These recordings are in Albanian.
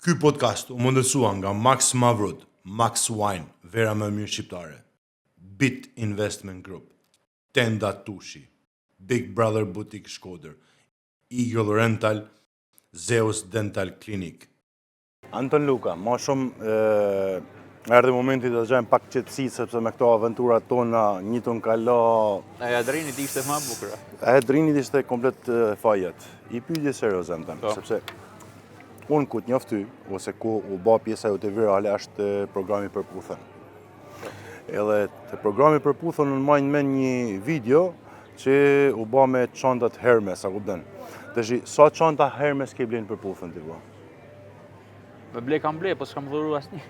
Ky podcast u mundësua nga Max Mavrud, Max Wine, vera më mirë shqiptare, Bit Investment Group, Tenda Tushi, Big Brother Boutique Shkodër, Eagle Rental, Zeus Dental Clinic. Anton Luka, ma shumë erdhi momenti të gjajmë pak qetësi, sepse me këto aventurat tona një ton kalo... E Adrinit ishte ma bukra. E Adrinit ishte komplet fajet. I pyetje serioze më tëmë, sepse unë ku t'njoft ty, ose ku u ba pjesa jote virale, është programi Përputhën. Edhe të programi Përputhën unë majnë me një video që u ba me çantat Hermes, a kupton? Tash, sa çanta Hermes ke blenë Përputhën ti bo? Me ble kam ble, po s'kam dhuru asnjë.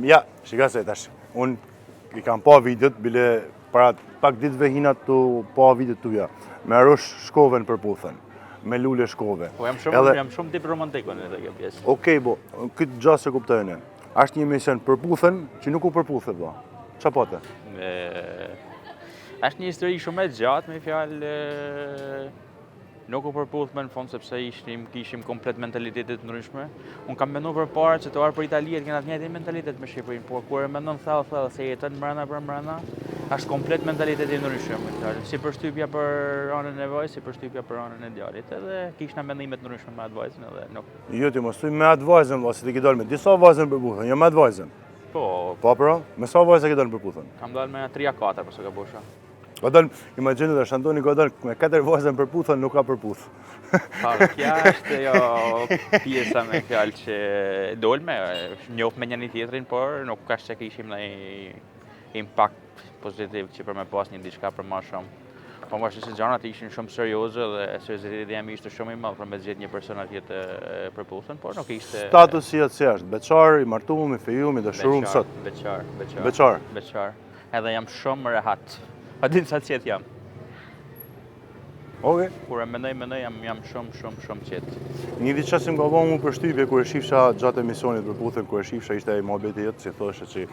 Ja, shika se tash, unë i kam pa videot, bile para pak ditëve hina të pa videot tuja. Me arush shkove në Përputhën, me lule shkove. Po jam shumë tip romantikon në kjo pjesë. Okej, bo, këtë gjasë se kuptojnë. Ashtë një emision Përputhën që nuk u përputhe, bo. Qa pote? Ashtë një histori shumë e gjatë, me fjalë nuk u përputh me në fond sepse kishim komplet mentalitetet ndryshme. Unë kam menu për parë që të arë për Italijet kena të njëjtin mentalitet me Shqipërinë, por kur e mendon thellë se jetën mbrana për mbrana, është komplet mentaliteti ndryshme. Si përshtypja për anën e vajzës, si përshtypja për anën e djalit. Edhe kishna mendimet ndryshme me atë vajzën edhe nuk. Jo ti mos thuj me atë vajzën, si ti ke dalë me disa vajzën Përputhën, jo me atë vajzën. Po. Po pra, me sa vajzë ke dalë Përputhën? Kam dalë me 3-4 përse ka bosha. Ka dalë, imagjinu dhe Antoni ka dalë me 4 vajzën Përputhën, nuk ka përputh. Kja është jo pjesa me fjalë që dolme, njoh me njëri tjetrin, por nuk ka që kishim në impact pozitiv që për me pas një diçka për ma shumë. Po më është se gjanat ishin shumë serioze dhe serioziteti jam ishte shumë i madh për me zgjedh një person atje të Përputhën, por nuk ishte... Statusi atë si është, beqar, i martuar, i fejuar, i dashuruar sot. Beqar. Edhe jam shumë rehat. A din sa qetë jam. Okej. Kur e mendoj jam shumë qetë. Një diçka që më ka vënë mua përshtypje kur e shifsha gjatë emisionit Përputhën, kur e shifsha ishte ai mohabeti jot si thoshe që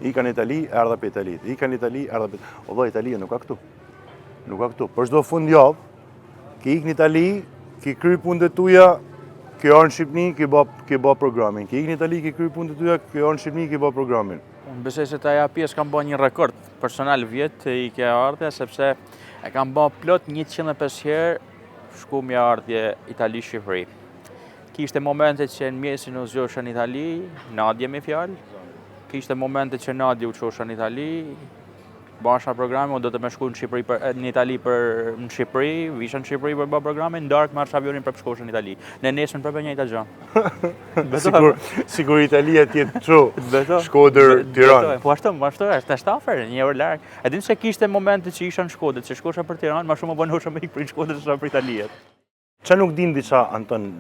ikan në Itali, erdha pe Itali. Ikan në Itali, erdha pe. O valla Italia nuk ka këtu. Nuk ka këtu. Për çdo fundjavë, ke ik në Itali, ke kry punët tuaja, ke ardhur në Shqipëri, ke bë programin. Ke ik në Itali, ke kry punët tuaja, ke ardhur në Shqipëri, ke bë programin. Unë besoj se aja pjesë kam bërë një rekord personal vjetë i ke ardhje, sepse e kam bërë plot 105 herë shku me ardhje Itali-Shqipëri. Kishte momente që në mjesin u zgjosha në Itali, Nadje me fjalë. Kishte momente që Nadje u qosha në Itali, basha programe, do të me shku në Itali për në Shqipëri, visha në Shqipëri për bë programe, në darkë marrë avionin për shkoshën në Itali. Në nesën për për njëjta gjë. Sigur Italia tjetë çu, Shkodër, Tiranë. Po ashtu është afer, një orë larg. E din se kishte momente që isha në Shkodër, që shkosha për Tiranë, ma shumë më bënhosha me ikë për Shkodër se për Italijet. Qa nuk din diqa, Anton,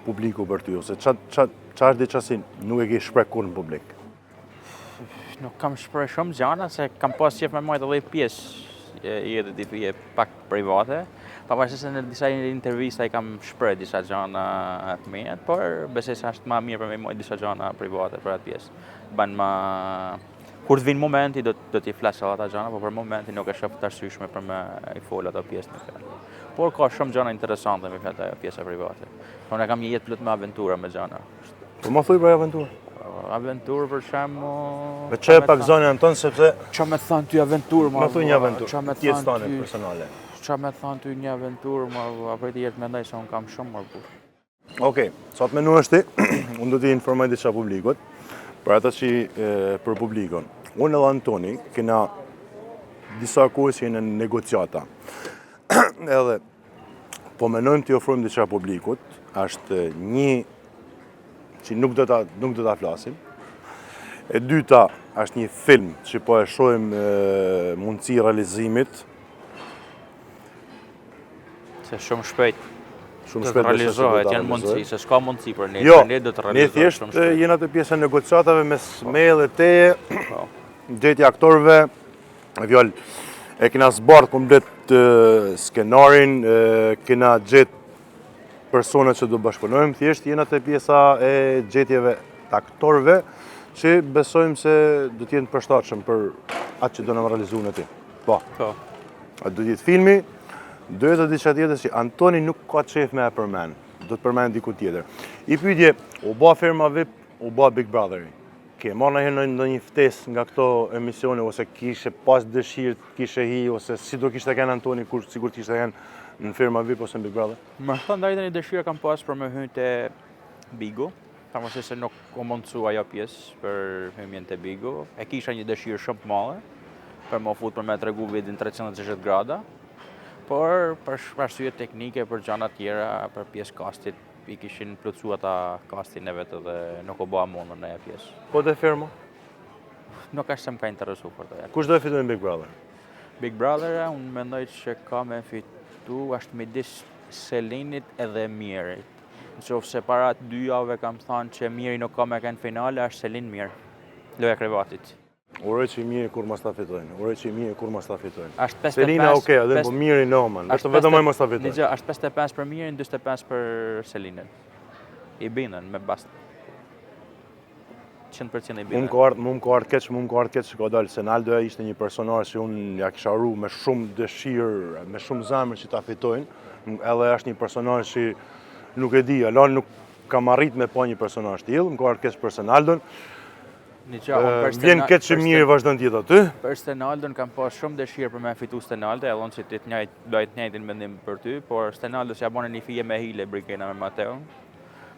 publiku për ty, ose qa është diqa si nuk e ke shpreh kur në publik? Nuk kam shpreh shumë gjana, se kam pas qef me majtë edhe pjesë jetët i tyje pak private. Pavarësisht se në disa intervista i kam shpreh disa gjana të mia, por besoj se është më mirë për me majtë disa gjana private për atë pjesë. Ban ma... Kur të vinë momenti, do t'i flasë ata gjana, por për momenti nuk e shoh të arsyeshme për me i folë ato pjesë me fjalë. Por ka shumë gjana interesante me fjalë ajo pjesa private. Unë kam një jetë plot me aventura me gjana. Po më thuj për aventurë? Aventurë për shemë... Me që e pak zoni Anton, sepse... Qa me thanë ty aventurë, ma... Më thuj një aventurë, tjetë stane personale. Qa me thanë ty një aventurë, apër ti jetë mendoj se unë kam shumë më burë. Okej, sa të menu është ti, unë do t'i informoj diçka publikut, për ata që për publikon. Unë edhe Antoni, kena disa kohë që jenë në negociata. Edhe, po menojmë t'i ofrojmë diçka publikut, është një që nuk do ta flasim. E dyta është një film që po e shohim mundësi realizimit. Se shumë shpejt të realizohet, janë mundësi, se s'ka mundësi për ne, jo, ne do të realizohet. Ne thjesht jena të pjesë e negociatave mes me dhe teje, gjeti aktorëve, e kena zbardh komplet skenarin, kena gjetë personat që do bashkëpunojmë, thjesht jena të pjesa e gjetjeve të aktorëve që besojmë se do t'jenë përshtatshëm për atë që do në më realizu në ti. Po. Atë do t'jetë filmi, do jetë diçka tjetër që Antoni nuk ka qef me e përmen. do të përmend diku tjetër. I pyetje, u bë firma VIP, u bë Big Brotheri. Ke marrë ndonjëherë ndonjë ftesë nga këto emisione ose kishe pas dëshirë, kishe hi ose si do kishte kanë Antoni kur sigurt kishte kanë në firma VIP ose në Big Brother? Më thënë drejtën e dëshira kam pas për me hyrë te Bigo. Pavarësisht se nuk u mundsu ajo pjesë për hyrjen te Bigo. E kisha një dëshirë shumë të madhe për më fut për me tregu vidin 360 grada. Por për arsye teknike, për gjëra tjera, për pjesë kastit, i kishin plotësuar ata kastin e vetë dhe nuk u bëa mundën në ajo pjesë. Po te firma? Nuk është se më ka interesu për të. Kush do të fitojë në Big Brother? Big Brother, unë mendoj që ka me fitu është midis Selinit edhe Mirit. Nëse para 2 javëve kam thënë që Miri nuk ka me kënë finale, është Selin Mir, loja krevatit. Uroj që i Miri kur mos ta fitojnë. Uroj që i Miri kur mos ta fitojnë. Është 55. Selina okej, edhe po Miri noman. Vetëm ai mos ta fitojnë. Dije, është 55 për Mirin, 45 për Selinin. I bindën me bast. 100% i bindën. Më ka ardhur keq që ka dalë Senaldo ishte një personazh që unë ja kisha urru me shumë dëshirë, me shumë zemër që ta fitojnë. Edhe është një personazh që nuk e di, Alan nuk kam arrit me pa një personazh të tillë, më ka ardhur keq për Senaldon. Vjen keq që Miri vazhdon të jetë aty. Për Stenaldon kam pas shumë dëshirë për me fitu Stenaldo, e thonë që ti të njëjtin mendim për ty, por Stenaldo s'ja bane një fije me hile Brigena me Mateon,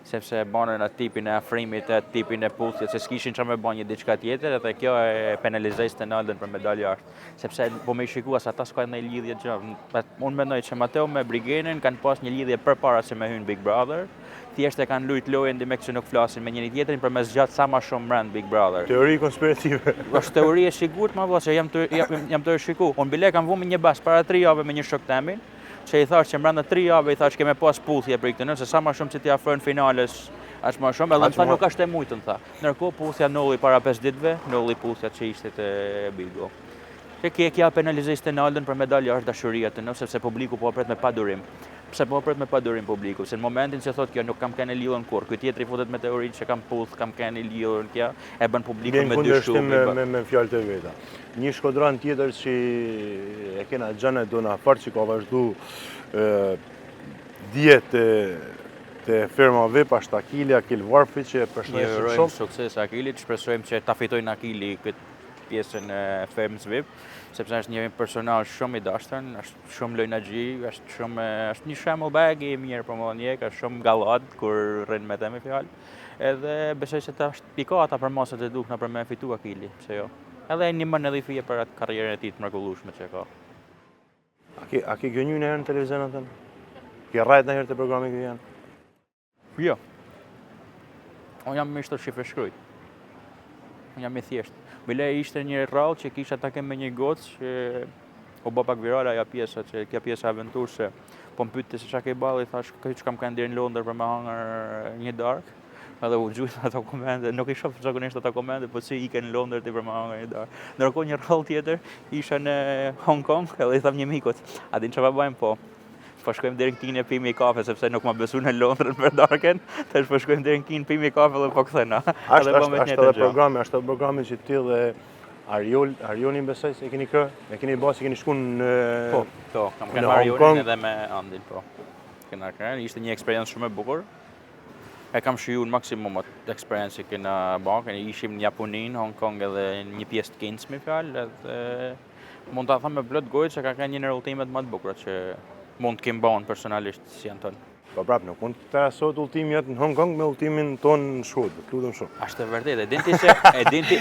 sepse bane në tipin e afrimit, tipin e puthjet, se s'kishin që me bane një diçka tjetër, dhe kjo e penalizoj Stenaldon për medalje ashtë. Sepse po me i shikua sa ta s'ka në lidhje gjë. Unë mendoj që Mateo me Brigenin kanë pas një lidhje përpara se me hynë Big Brother, thjesht e kanë lujt lojën ndimek që nuk flasin me njëri tjetrin për me zgjat sa ma shumë brand Big Brother. Teori konspirative. Është teori e sigurt, ma vëllai, që jam të shiku. Unë bile kam vënë një bas para 3 javë me një shok temin, që i thash që brenda 3 javë i thash keme pas puthje për këtë, nëse sa ma shumë që t'i afrojnë finales, është ma shumë, edhe më tha nuk është e mujtën, tha. Ndërkohë puthja nolli para 5 ditëve, nolli puthja që ishte te Bigo. Që kja penalizoi Stenaldon për medalje është dashuria të në, sepse publiku po pret me padurim. Pse po pret me padurim publiku, se në momentin që thot kjo nuk kam keni lidhën kur, ky tjetri futet me teorinë që kam puth, kam keni lidhën kjo, e bën publikun me dyshu. Me fjalët e veta. Një shkodran tjetër që e kena Xhana Donafart që ka vazhdu djetë te firma VIP është Akil Varfi që e përshëndesim shumë. shumë. Sukses Akilit, shpresojmë që ta fitojnë Akili këtë pjesën e firmës VIP, sepse është një personazh shumë i dashtën, është shumë lojnagji, është një shembull bagi i mirë për modonjek, është shumë gallat kur rrin me të me fjalë. Edhe besoj se ta është pikata për masat e dukna për me fitu Akili, pse jo. Edhe një mën edhe i fije për atë karrierën e tij të mrekullueshme që ka. A ke gënjur në herë në televizion atë? Ke rrajt në herë të programi këtë janë? Jo. Unë jam mishtë të shifre shkrujt. Unë jam i thjeshtë. Bile ishte një rrallë që kisha ta kem me një gocë që u bë pak virale ajo pjesa, që kjo pjesa aventurse. Po më pyeti se çka ke ballë, i thash që kam kanë deri në Londër për me hangër një darkë. Edhe u gjujt ato komente, nuk i shoh zakonisht ato komente, po si ikën në Londër ti për me hangër një darkë. Ndërkohë një rrallë tjetër isha në Hong Kong, edhe i tham një mikut, a din çfarë bëjmë po? Po shkojmë deri në kinë e pimi kafe, sepse nuk ma besu në Londrën për darken, tash po shkojmë deri në kinë pimi kafe dhe po kthena. Është programi që ti dhe Arionin besoj se e keni kërë, e keni bërë, keni shku në Po, kam kanë Arionin edhe me Andin, po. Kena kërë, ishte një eksperiencë shumë e bukur. E kam shiju në maksimum atë eksperiencë që kena bërë, ishim në Japonin, Hong Kong edhe një pjesë të Kings me fjalë, edhe mund ta them me plot gojë që ka kanë një ndërultimet më të bukura që mund të kemë banë personalisht si janë tonë. Po prap, nuk mund të krahasot ultimi jetë në Hong Kong me ultimin tonë në Shkodër, lutem shumë. Është vërtet, e dinti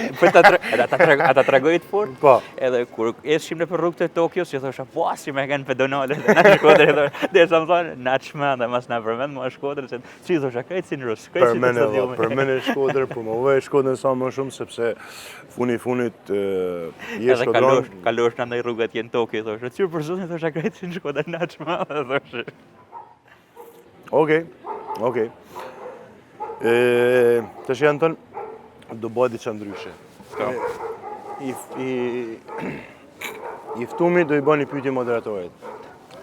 ata tregoi të fort. Po. Edhe kur eshim nëpër rrugët e Tokios, që thosha, po si më kanë pedonale në Shkodër, derisa më thonë, na çmend, mas na përmend mua Shkodër, se si thosha, krejt si në Rus, krejt si në stadium. Përmend Shkodër, promovoj Shkodrën sa më shumë sepse funit je Shkodër. Kalosh në ndaj rrugët jenë Tokio, thosha, çu për zotin thosha krejt si në Shkodër, na çmend, thosha. Okej. Të që janë tënë, do bëjt diqa ndryshe. I ftumi do i bëj një pyetje moderatorit.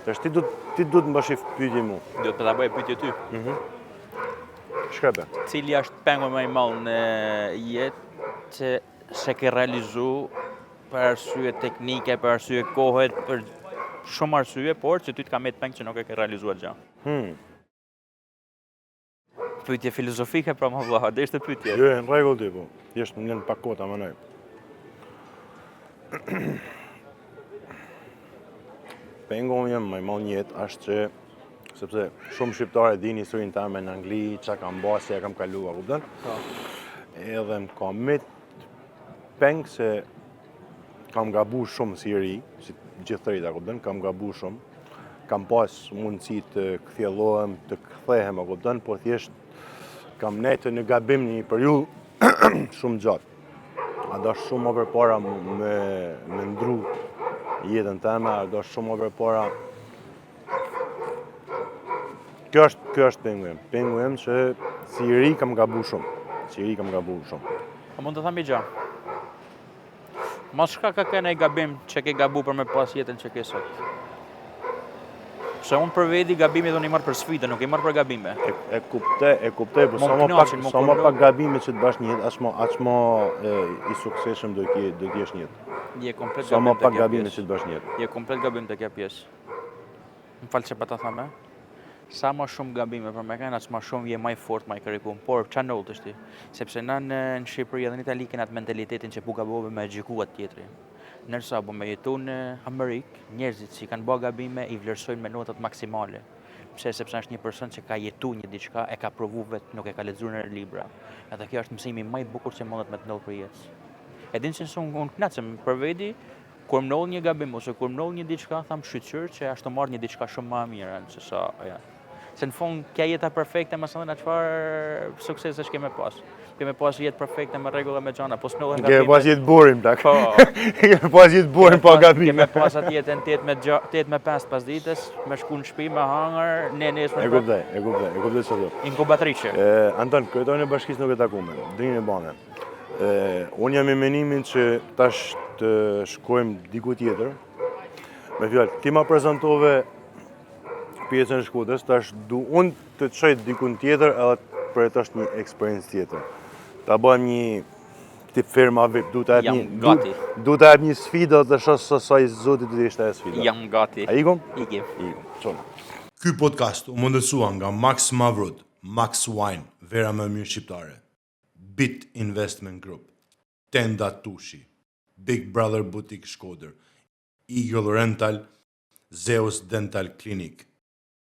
Tash ti du të më bësh pyetje mu. Do të ta bëj pyetje ty. Shkrepe. Cili është pengu më i madh në jetë që se ke realizu për arsye teknike, për arsye kohe, për shumë arsye, por që ty të ka met peng që nuk e ke realizuar gjë? pyetje filozofike pra më vëlla, dhe ishte pyetje. Jo, në rregull ti, po. Thjesht në pak kota mënoj. Pengon jam më mal njet është që sepse shumë shqiptarë din historinë time në Angli, çka kam bërë, ja kam kaluar, kupton? Po. Edhe më ka mit peng se kam gabu shumë si i ri, si gjithë të rita, kupton? Kam gabu shumë. Kam pas mundësi të kthjellohem, të kthehem, kupton? Po thjesht kam nejtë në gabim një periudhë shumë gjatë. A do shumë më përpara me ndru jetën time, a do shumë më përpara. Kjo është pengu jem. Pengu jem që si i ri kam gabu shumë. A mund të tham i gjë? Mos shka ka kene i gabim që ke gabu për me pas jetën që ke sot. Se unë për vedi gabimit unë i marrë për sfidë, nuk i marrë për gabime. E kuptej, po sa më pak gabime që të bash një jetë, aq më i suksesshëm do t'jesh një jetë. Je komplet Sa më gabim të pak kja gabime pjesë. që të bash një jetë. Je komplet gabim të kja pjesë. Më falë që pa ta thame. Sa më shumë gabime për me kanë, aq më shumë je maj fort, maj karikum. Por, qa nëllë të shti? Sepse na në Shqipëri edhe në Itali kena atë mentalitetin që pu gabove me gjikuat tjetri. Nërsa po me jetu në Amerikë, njerëzit që kanë bë gabime i vlerësojnë me notat maksimale. Pse sepse është një person që ka jetu një diçka, e ka provu vetë, nuk e ka lexuar në libra. Edhe kjo është mësimi më i bukur që mundet me të ndodh për jetë. E din se unë knacem për vedi, kur më ndodh një gabim ose kur më ndodh një diçka, tham shqyqyr që ashtu marr një diçka shumë më e mirë, se sa ja. Se në fund kja jeta perfekte, më thënë çfarë sukses është keme pas. Keme pas jetë perfekte me rregulla me gjana, po s'ndodhen gabime. Keme pas jetë burim tak. Po. Keme pas jetë burim pa gabime. Keme pas atë jetën 8 me 5 pas ditës, me shku në shtëpi, me hangër, ne nesër. E kuptoj çfarë do. Inkubatrice. Anton, kryetori i bashkisë nuk e takuam. Drini e bane. Unë jam i menimin që tash të shkojmë diku tjetër. Me fjalë, ti ma prezantove pjesën e Shkodrës, tash du unë të çoj dikun tjetër edhe për të është një experience tjetër. Ta bëjmë një tip firma VIP, du të jap një sfidë dhe të shoh sa i zotit do të ishte ajo sfida. Jam gati. A ikum? Ikim. Çon. Ky podcast u mundësua nga Max Mavrud, Max Wine, vera më mirë shqiptare. Bit Investment Group, Tenda Tushi, Big Brother Boutique Shkodër, Eagle Rental, Zeus Dental Clinic,